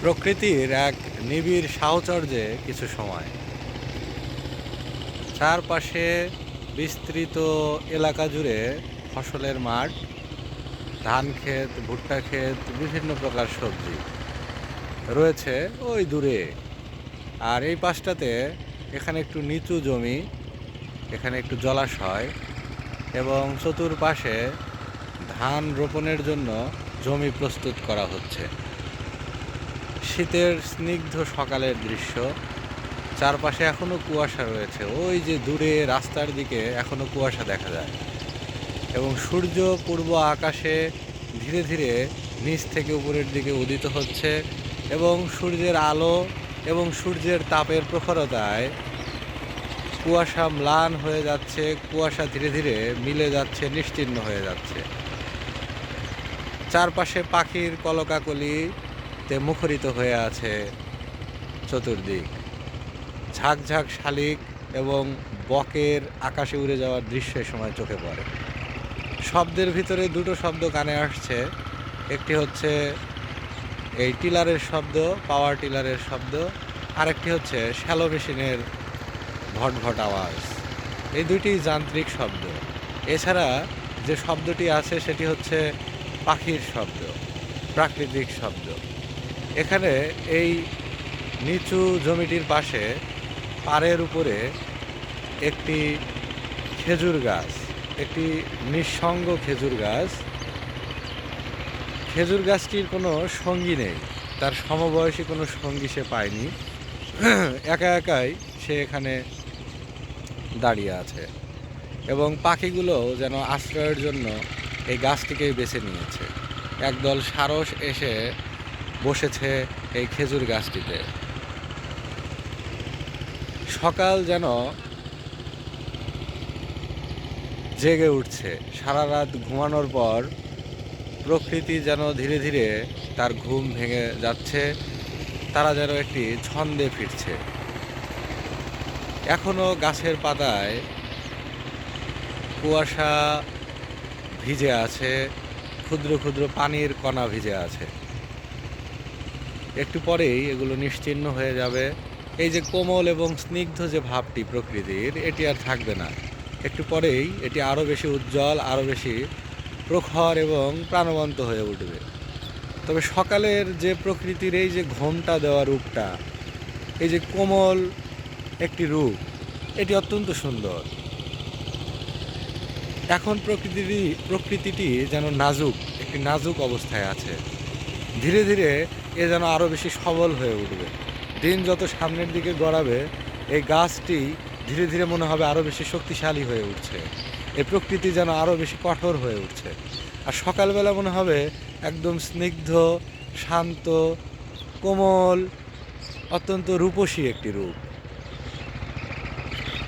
প্রকৃতির এক নিবিড় সাহচর্যে কিছু সময় চারপাশে বিস্তৃত এলাকা জুড়ে ফসলের মাঠ, ধান ক্ষেত, ভুট্টা ক্ষেত, বিভিন্ন প্রকার সবজি রয়েছে ওই দূরে। আর এই পাশটাতে এখানে একটু নিচু জমি, এখানে একটু জলাশয় এবং চতুর্পাশে ধান রোপণের জন্য জমি প্রস্তুত করা হচ্ছে। শীতের স্নিগ্ধ সকালের দৃশ্য, চারপাশে এখনো কুয়াশা রয়েছে, ওই যে দূরে রাস্তার দিকে এখনো কুয়াশা দেখা যায় এবং সূর্য পূর্ব আকাশে ধীরে ধীরে নিচ থেকে উপরের দিকে উদিত হচ্ছে এবং সূর্যের আলো এবং সূর্যের তাপের প্রখরতায় কুয়াশা ম্লান হয়ে যাচ্ছে, কুয়াশা ধীরে ধীরে মিলে যাচ্ছে, নিশ্চিহ্ন হয়ে যাচ্ছে। চারপাশে পাখির কলকাকলিতে মুখরিত হয়ে আছে চতুর্দিক। ঝাঁকঝাঁক শালিক এবং বকের আকাশে উড়ে যাওয়ার দৃশ্য সময় চোখে পড়ে। শব্দের ভিতরে দুটো শব্দ কানে আসছে, একটি হচ্ছে এই টিলারের শব্দ, পাওয়ার টিলারের শব্দ, আরেকটি হচ্ছে শ্যালো মেশিনের ভটভট আওয়াজ। এই দুইটি যান্ত্রিক শব্দ। এছাড়া যে শব্দটি আছে সেটি হচ্ছে পাখির শব্দ, প্রাকৃতিক শব্দ। এখানে এই নিচু জমিটির পাশে পাড়ের উপরে একটি খেজুর গাছ, একটি নিঃসঙ্গ খেজুর গাছ। খেজুর গাছটির কোনো সঙ্গী নেই, তার সমবয়সী কোনো সঙ্গী সে পায়নি, একা একাই সে এখানে দাঁড়িয়ে আছে এবং পাখিগুলো যেন আশ্রয়ের জন্য এই গাছটিকেই বেছে নিয়েছে। একদল সারস এসে বসেছে এই খেজুর গাছটিতে। সকাল যেন জেগে উঠছে, সারা রাত ঘুমানোর পর প্রকৃতি যেন ধীরে ধীরে তার ঘুম ভেঙে যাচ্ছে, তারা যেন একটি ছন্দে ফিরছে। এখনো গাছের পাতায় কুয়াশা ভিজে আছে, ক্ষুদ্র ক্ষুদ্র পানির কণা ভিজে আছে। একটু পরেই এগুলো নিশ্চিহ্ন হয়ে যাবে। এই যে কোমল এবং স্নিগ্ধ যে ভাবটি প্রকৃতির, এটি আর থাকবে না। একটু পরেই এটি আরও বেশি উজ্জ্বল, আরও বেশি প্রখর এবং প্রাণবন্ত হয়ে উঠবে। তবে সকালের যে প্রকৃতির এই যে ঘোমটা দেওয়া রূপটা, এই যে কোমল একটি রূপ, এটি অত্যন্ত সুন্দর। এখন প্রকৃতিটি যেন নাজুক, একটি নাজুক অবস্থায় আছে। ধীরে ধীরে এ যেন আরও বেশি সবল হয়ে উঠবে। দিন যত সামনের দিকে গড়াবে, এই গাছটি ধীরে ধীরে মনে হবে আরও বেশি শক্তিশালী হয়ে উঠছে। এই প্রকৃতি যেন আরও বেশি কঠোর হয়ে উঠছে। আর সকালবেলা মনে হবে একদম স্নিগ্ধ, শান্ত, কোমল, অত্যন্ত রূপসী একটি রূপ।